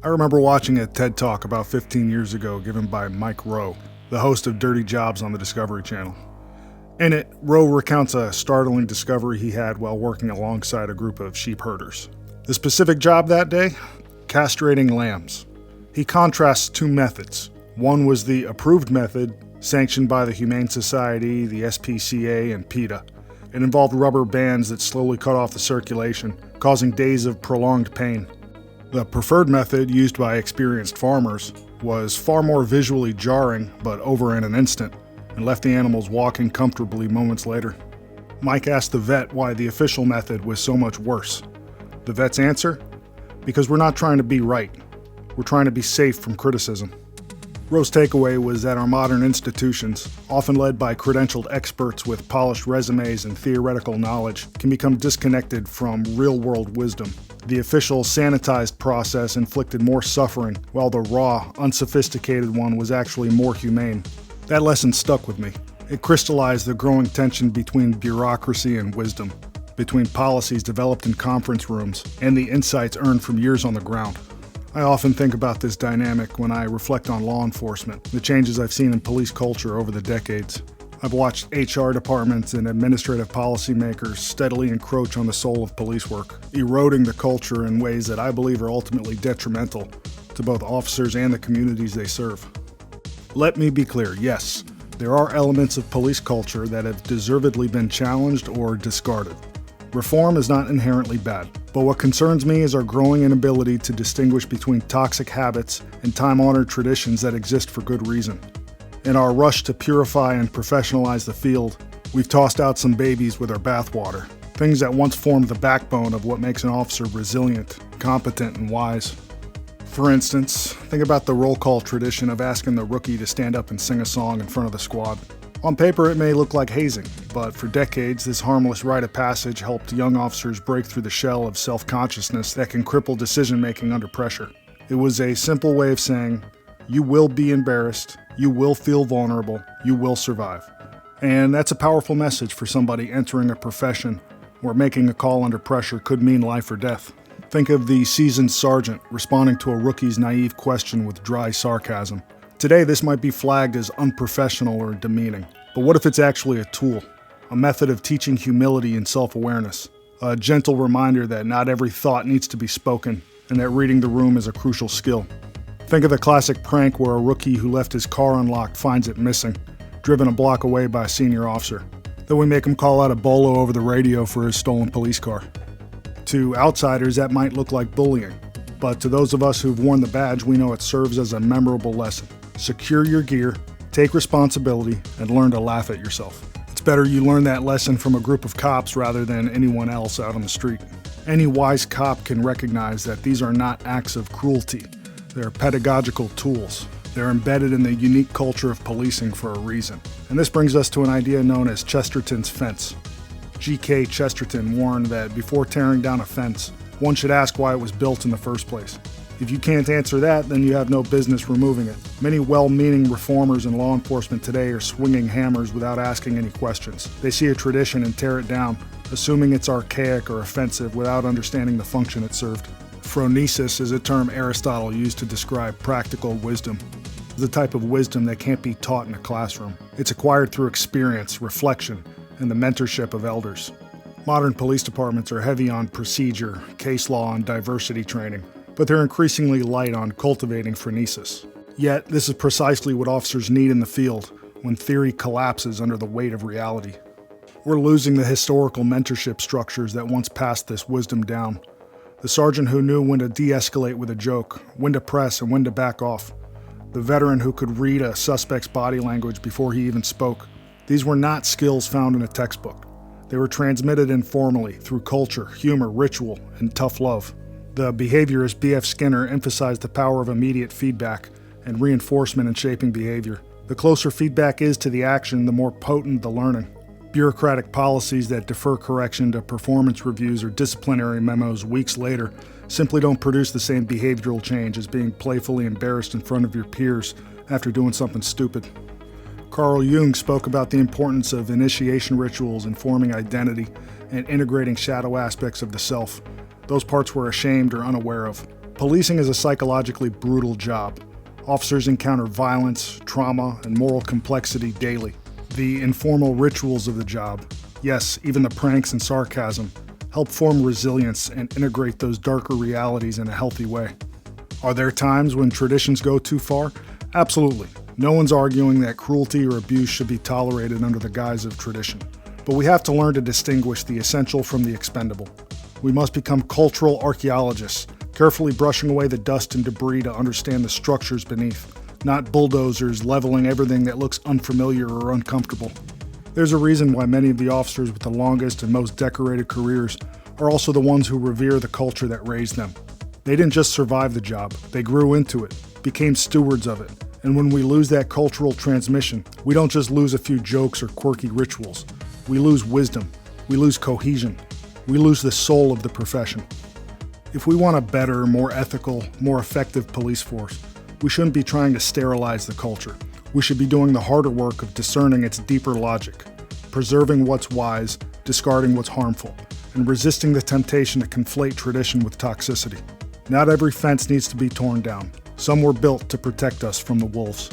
I remember watching a TED Talk about 15 years ago given by Mike Rowe, the host of Dirty Jobs on the Discovery Channel. In it, Rowe recounts a startling discovery he had while working alongside a group of sheep herders. The specific job that day? Castrating lambs. He contrasts two methods. One was the approved method, sanctioned by the Humane Society, the SPCA, and PETA. It involved rubber bands that slowly cut off the circulation, causing days of prolonged pain. The preferred method, used by experienced farmers, was far more visually jarring, but over in an instant, and left the animals walking comfortably moments later. Mike asked the vet why the official method was so much worse. The vet's answer? Because we're not trying to be right. We're trying to be safe from criticism. Rowe's takeaway was that our modern institutions, often led by credentialed experts with polished resumes and theoretical knowledge, can become disconnected from real-world wisdom. The official, sanitized process inflicted more suffering, while the raw, unsophisticated one was actually more humane. That lesson stuck with me. It crystallized the growing tension between bureaucracy and wisdom, between policies developed in conference rooms and the insights earned from years on the ground. I often think about this dynamic when I reflect on law enforcement, the changes I've seen in police culture over the decades. I've watched HR departments and administrative policymakers steadily encroach on the soul of police work, eroding the culture in ways that I believe are ultimately detrimental to both officers and the communities they serve. Let me be clear, yes, there are elements of police culture that have deservedly been challenged or discarded. Reform is not inherently bad, but what concerns me is our growing inability to distinguish between toxic habits and time-honored traditions that exist for good reason. In our rush to purify and professionalize the field, we've tossed out some babies with our bathwater, things that once formed the backbone of what makes an officer resilient, competent, and wise. For instance, think about the roll call tradition of asking the rookie to stand up and sing a song in front of the squad. On paper, it may look like hazing, but for decades, this harmless rite of passage helped young officers break through the shell of self-consciousness that can cripple decision-making under pressure. It was a simple way of saying, you will be embarrassed, you will feel vulnerable, you will survive. And that's a powerful message for somebody entering a profession where making a call under pressure could mean life or death. Think of the seasoned sergeant responding to a rookie's naive question with dry sarcasm. Today, this might be flagged as unprofessional or demeaning. But what if it's actually a tool, a method of teaching humility and self-awareness, a gentle reminder that not every thought needs to be spoken, and that reading the room is a crucial skill? Think of the classic prank where a rookie who left his car unlocked finds it missing, driven a block away by a senior officer. Then we make him call out a bolo over the radio for his stolen police car. To outsiders, that might look like bullying, but to those of us who've worn the badge, we know it serves as a memorable lesson. Secure your gear, take responsibility, and learn to laugh at yourself. It's better you learn that lesson from a group of cops rather than anyone else out on the street. Any wise cop can recognize that these are not acts of cruelty. They're pedagogical tools. They're embedded in the unique culture of policing for a reason. And this brings us to an idea known as Chestertons Fence. G.K. Chesterton warned that before tearing down a fence, one should ask why it was built in the first place. If you can't answer that, then you have no business removing it. Many well-meaning reformers in law enforcement today are swinging hammers without asking any questions. They see a tradition and tear it down, assuming it's archaic or offensive without understanding the function it served. Phronis is a term Aristotle used to describe practical wisdom. It's the type of wisdom that can't be taught in a classroom. It's acquired through experience, reflection, and the mentorship of elders. Modern police departments are heavy on procedure, case law, and diversity training, but they're increasingly light on cultivating phronesis. Yet, this is precisely what officers need in the field when theory collapses under the weight of reality. We're losing the historical mentorship structures that once passed this wisdom down. The sergeant who knew when to de-escalate with a joke, when to press and when to back off. The veteran who could read a suspect's body language before he even spoke. These were not skills found in a textbook. They were transmitted informally through culture, humor, ritual, and tough love. The behaviorist B.F. Skinner emphasized the power of immediate feedback and reinforcement in shaping behavior. The closer feedback is to the action, the more potent the learning. Bureaucratic policies that defer correction to performance reviews or disciplinary memos weeks later simply don't produce the same behavioral change as being playfully embarrassed in front of your peers after doing something stupid. Carl Jung spoke about the importance of initiation rituals in forming identity and integrating shadow aspects of the self, those parts we're ashamed or unaware of. Policing is a psychologically brutal job. Officers encounter violence, trauma, and moral complexity daily. The informal rituals of the job, yes, even the pranks and sarcasm, help form resilience and integrate those darker realities in a healthy way. Are there times when traditions go too far? Absolutely. No one's arguing that cruelty or abuse should be tolerated under the guise of tradition. But we have to learn to distinguish the essential from the expendable. We must become cultural archaeologists, carefully brushing away the dust and debris to understand the structures beneath, not bulldozers leveling everything that looks unfamiliar or uncomfortable. There's a reason why many of the officers with the longest and most decorated careers are also the ones who revere the culture that raised them. They didn't just survive the job, they grew into it, became stewards of it. And when we lose that cultural transmission, we don't just lose a few jokes or quirky rituals. We lose wisdom, we lose cohesion, we lose the soul of the profession. If we want a better, more ethical, more effective police force, we shouldn't be trying to sterilize the culture. We should be doing the harder work of discerning its deeper logic, preserving what's wise, discarding what's harmful, and resisting the temptation to conflate tradition with toxicity. Not every fence needs to be torn down. Some were built to protect us from the wolves.